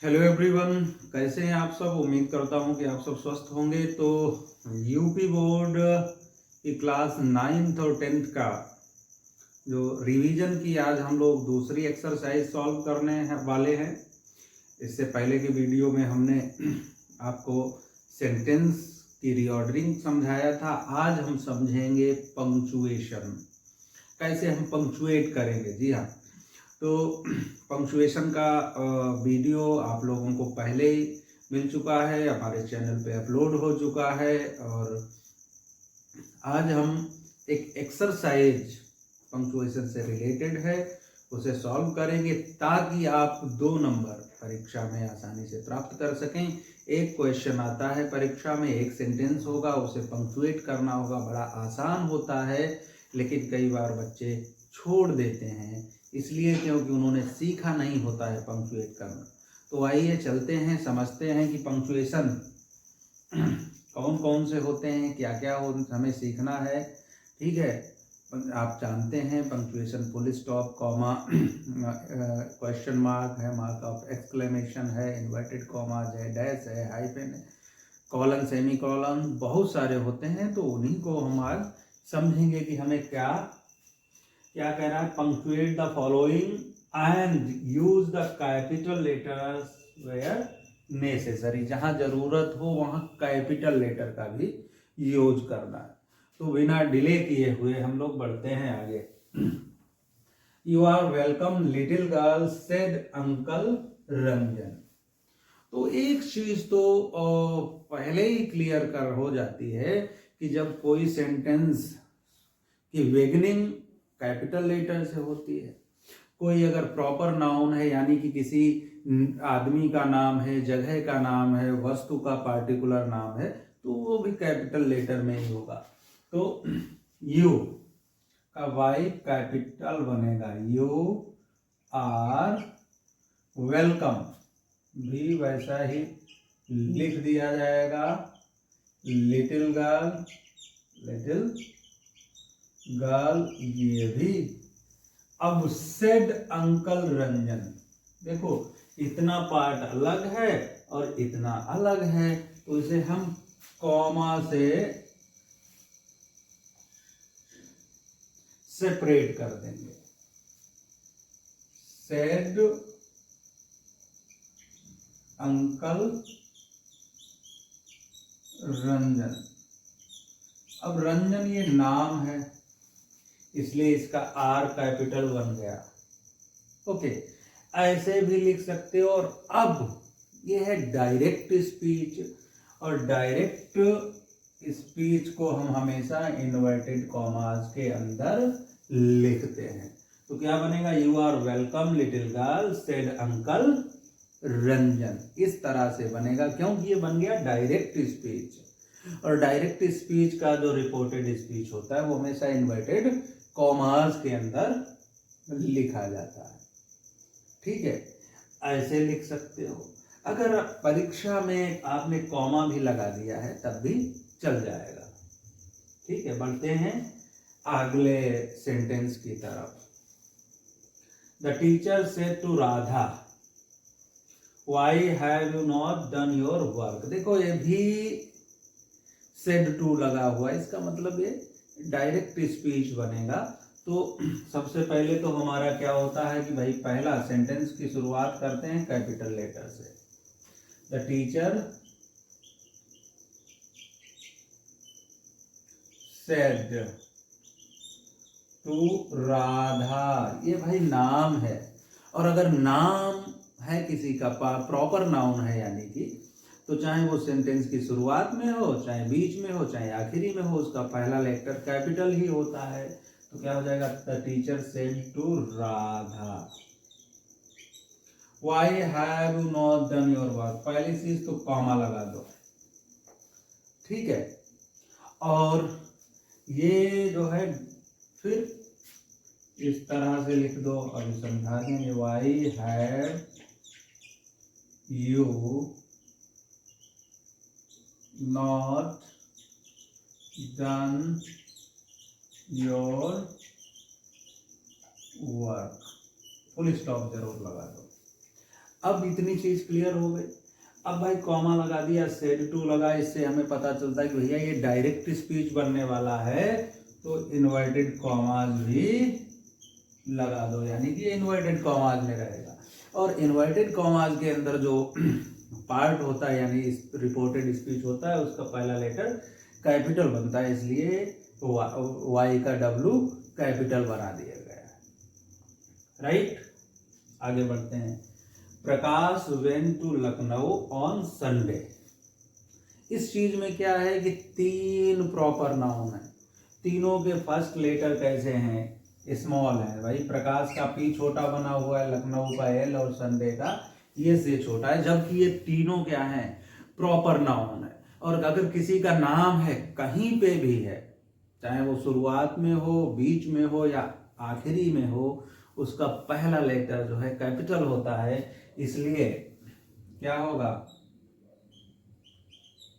Hello everyone, कैसे हैं आप सब। उम्मीद करता हूं कि आप सब स्वस्थ होंगे। तो यूपी बोर्ड की क्लास 9th और 10th का जो रिवीजन की आज हम लोग दूसरी एक्सरसाइज सॉल्व करने वाले हैं। इससे पहले की वीडियो में हमने आपको सेंटेंस की रीऑर्डरिंग समझाया था। आज हम समझेंगे पंक्चुएशन, कैसे हम पंक्चुएट करेंगे। जी हाँ, तो पंक्चुएशन का वीडियो आप लोगों को पहले ही मिल चुका है, हमारे चैनल पे अपलोड हो चुका है। और आज हम एक एक्सरसाइज पंक्चुएशन से रिलेटेड है, उसे सॉल्व करेंगे ताकि आप 2 नंबर परीक्षा में आसानी से प्राप्त कर सकें। एक क्वेश्चन आता है परीक्षा में, एक सेंटेंस होगा, उसे पंक्चुएट करना होगा। बड़ा आसान होता है, लेकिन कई बार बच्चे छोड़ देते हैं, इसलिए क्योंकि उन्होंने सीखा नहीं होता है पंक्चुएट करना। तो आइए चलते हैं, समझते हैं कि पंक्चुएशन कौन कौन से होते हैं, क्या क्या हमें सीखना है। ठीक है, आप जानते हैं punctuation full stop, comma, question mark है, मार्क ऑफ एक्सक्लेमेशन है, इन्वर्टेड कॉमाज है, डैश है, हाइफन है, कॉलन, सेमी कॉलन, बहुत सारे होते हैं। तो उन्हीं को हम आज समझेंगे कि हमें क्या क्या कह रहा है। Punctuate the following and use the capital letters where necessary. जहां जरूरत हो वहां कैपिटल लेटर का भी यूज करना है। तो बिना डिले किए हुए हम लोग बढ़ते हैं आगे। You are welcome little girl said uncle Ranjan. तो एक चीज तो पहले ही क्लियर कर हो जाती है कि जब कोई सेंटेंस की बिगिनिंग कैपिटल लेटर से होती है, कोई अगर प्रॉपर नाउन है यानी कि किसी आदमी का नाम है, जगह का नाम है, वस्तु का पार्टिकुलर नाम है, तो वो भी कैपिटल लेटर में ही होगा। तो यू का वाई कैपिटल बनेगा, यू आर वेलकम भी वैसा ही लिख दिया जाएगा। लिटिल गर्ल, लिटिल गर्ल ये भी। अब सेड अंकल रंजन, देखो इतना पार्ट अलग है और इतना अलग है, तो इसे हम कॉमा से सेपरेट कर देंगे। Said uncle Ranjan. अब रंजन ये नाम है, इसलिए इसका आर कैपिटल बन गया। ओके, ऐसे भी लिख सकते हो। और अब ये है डायरेक्ट स्पीच, और डायरेक्ट स्पीच को हम हमेशा इन्वर्टेड कॉमास के अंदर लिखते हैं। तो क्या बनेगा, you are welcome little girl said uncle Ranjan, इस तरह से बनेगा, क्योंकि ये बन गया डायरेक्ट स्पीच। और डायरेक्ट स्पीच का जो रिपोर्टेड स्पीच होता है वो हमेशा इन्वर्टेड कॉमास के अंदर लिखा जाता है। ठीक है, ऐसे लिख सकते हो। अगर परीक्षा में आपने कॉमा भी लगा दिया है तब भी चल जाएगा। ठीक है, बढ़ते हैं अगले सेंटेंस की तरफ। The teacher said to Radha, why have you not done your work. देखो ये भी सेड टू लगा हुआ है, इसका मतलब ये डायरेक्ट स्पीच बनेगा। तो सबसे पहले तो हमारा क्या होता है कि भाई पहला सेंटेंस की शुरुआत करते हैं कैपिटल लेटर से। The teacher said to Radha, ये भाई नाम है। और अगर नाम है किसी का, प्रॉपर नाउन है यानी कि, तो चाहे वो सेंटेंस की शुरुआत में हो, चाहे बीच में हो, चाहे आखिरी में हो, उसका पहला लेटर कैपिटल ही होता है। तो क्या हो जाएगा, the teacher said to Radha, why have you not done your work. पहली चीज तो कॉमा लगा दो। ठीक है, और ये जो है फिर इस तरह से लिख दो। अभी समझा देंगे, why have you not done your work, full stop जरूर लगा दो। अब इतनी चीज क्लियर हो गई। अब भाई कॉमा लगा दिया, सेड टू लगा, इससे हमें पता चलता है कि भैया ये डायरेक्ट स्पीच बनने वाला है, तो इन्वर्टेड कॉमाज भी लगा दो, यानी कि इन्वर्टेड कॉमाज में रहेगा। और इन्वर्टेड कॉमाज के अंदर जो पार्ट होता है यानी रिपोर्टेड स्पीच होता है, उसका पहला लेटर कैपिटल बनता है, इसलिए वाई का डब्ल्यू कैपिटल बना दिया गया है। राइट, आगे बढ़ते हैं। Prakash went to Lucknow on Sunday. इस चीज में क्या है कि 3 प्रॉपर नाउन है, तीनों के फर्स्ट लेटर कैसे हैं, स्मॉल है। भाई प्रकाश का पी छोटा बना हुआ है, लखनऊ का एल और संडे का ये से छोटा है, जबकि ये तीनों क्या है, प्रॉपर नाउन है। और अगर किसी का नाम है कहीं पे भी है, चाहे वो शुरुआत में हो, बीच में हो या आखिरी में हो, उसका पहला लेटर जो है कैपिटल होता है, इसलिए क्या होगा,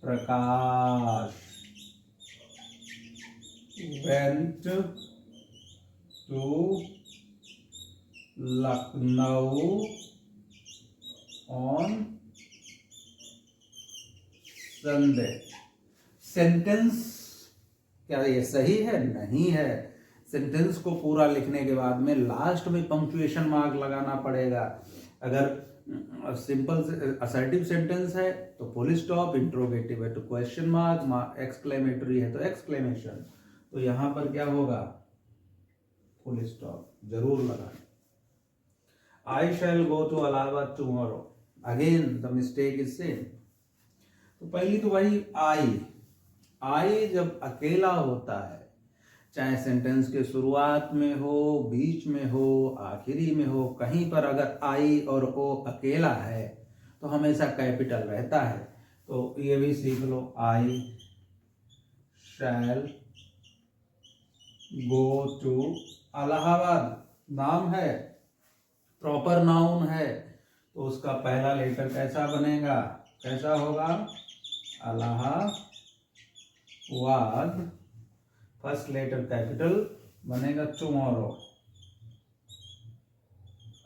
Prakash went to Lucknow on Sunday. Sentence क्या ये सही है? नहीं है। सेंटेंस को पूरा लिखने के बाद में लास्ट में पंक्चुएशन मार्क लगाना पड़ेगा। अगर सिंपल असर्टिव सेंटेंस है तो फुल स्टॉप, इंट्रोगेटिव है तो क्वेश्चन मार्क, एक्सक्लेमेटरी है तो एक्सक्लेमेशन। तो यहां पर क्या होगा, फुल स्टॉप जरूर लगाना। I shall go to Allahabad tomorrow, again the mistake is same. तो पहली तो वही आई जब अकेला होता है, चाहे सेंटेंस के शुरुआत में हो, बीच में हो, आखिरी में हो, कहीं पर अगर आई और ओ अकेला है तो हमेशा कैपिटल रहता है। तो ये भी सीख लो, आई शैल गो टू इलाहाबाद, नाम है, प्रॉपर नाउन है, तो उसका पहला लेटर कैसा बनेगा, कैसा होगा, इलाहाबाद, फर्स्ट लेटर कैपिटल बनेगा टुमारो।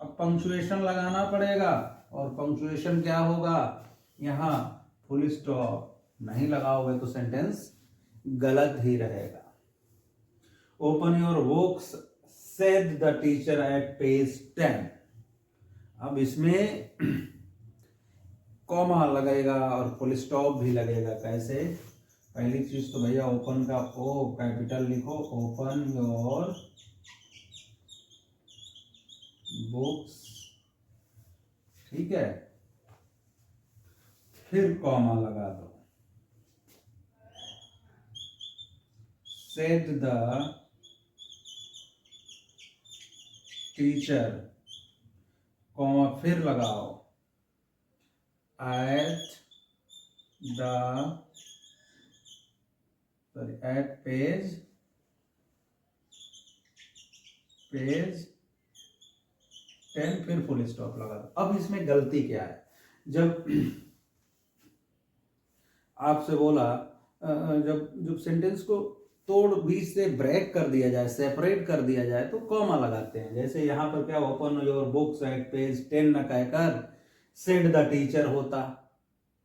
अब पंक्चुएशन लगाना पड़ेगा, और पंक्चुएशन क्या होगा, यहाँ फुल स्टॉप नहीं लगाओगे तो सेंटेंस गलत ही रहेगा। Open your books said the teacher at page 10। अब इसमें कॉमा लगेगा और फुल स्टॉप भी लगेगा। कैसे? पहली चीज तो भैया ओपन का ओ कैपिटल लिखो, ओपन योर बुक्स, ठीक है, फिर कॉमा लगा दो, सेड द टीचर, कॉमा फिर लगाओ, एट पेज 10, फिर फुल स्टॉप लगा दो। अब इसमें गलती क्या है, जब आपसे बोला जब सेंटेंस को तोड़ बीच से ब्रेक कर दिया जाए, सेपरेट कर दिया जाए, तो कॉमा लगाते हैं। जैसे यहाँ पर क्या, open your books at page 10 न कहकर सेड द टीचर होता,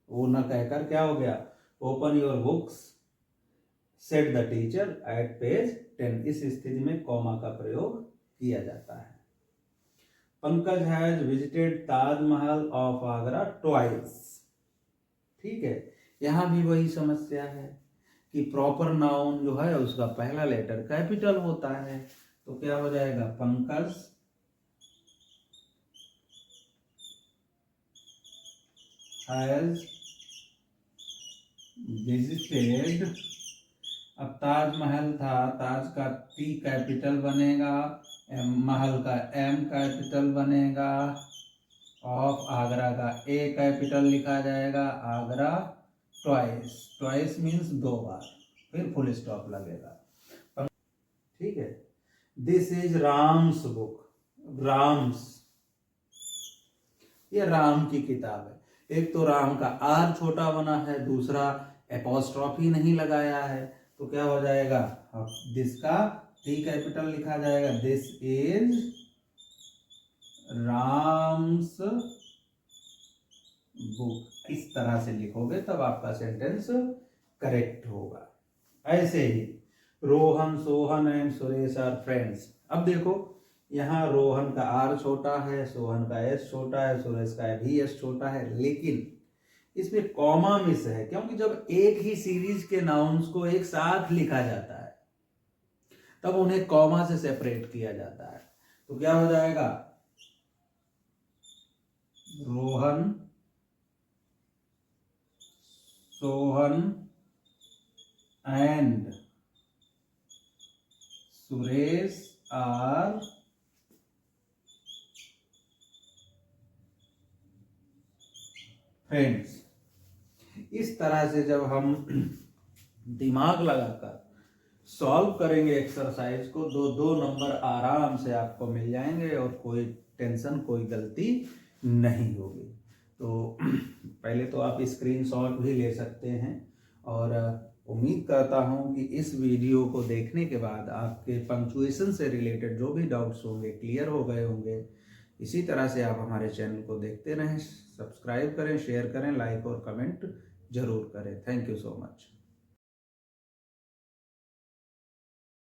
वो न कहकर क्या हो गया, open your books said the teacher at page 10। इस स्थिति में कॉमा का प्रयोग किया जाता है। Pankaj has visited Taj Mahal of Agra twice. ठीक है, यहां भी वही समस्या है कि प्रॉपर नाउन जो है उसका पहला लेटर कैपिटल होता है, तो क्या हो जाएगा, पंकज हैज विजिटेड। अब ताजमहल था, ताज का टी कैपिटल बनेगा, महल का एम कैपिटल बनेगा, ऑफ आगरा का ए कैपिटल लिखा जाएगा, आगरा ट्वाइस, ट्वाइस मीन्स 2 बार, फिर फुल स्टॉप लगेगा। ठीक है, this is Ram's book, Ram's, ये राम की किताब है। एक तो राम का आर छोटा बना है, दूसरा एपोस्ट्रॉफी नहीं लगाया है, तो क्या हो जाएगा, दिस का टी कैपिटल लिखा जाएगा, दिस इज राम्स बुक, इस तरह से लिखोगे तब आपका सेंटेंस करेक्ट होगा। ऐसे ही Rohan, Sohan and Suresh are friends. अब देखो यहाँ रोहन का आर छोटा है, सोहन का एस छोटा है, सुरेश का भी एस छोटा है, लेकिन इसमें कॉमा मिस है, क्योंकि जब एक ही सीरीज के नाउन्स को एक साथ लिखा जाता है तब उन्हें कॉमा से सेपरेट किया जाता है। तो क्या हो जाएगा, Rohan, Sohan and Suresh are friends. इस तरह से जब हम दिमाग लगाकर सॉल्व करेंगे एक्सरसाइज को, दो नंबर आराम से आपको मिल जाएंगे और कोई टेंशन, कोई गलती नहीं होगी। तो पहले तो आप स्क्रीनशॉट भी ले सकते हैं, और उम्मीद करता हूं कि इस वीडियो को देखने के बाद आपके पंक्चुएशन से रिलेटेड जो भी डाउट्स होंगे क्लियर हो गए होंगे। इसी तरह से आप हमारे चैनल को देखते रहें, सब्सक्राइब करें, शेयर करें, लाइक और कमेंट जरूर करें। Thank you so much.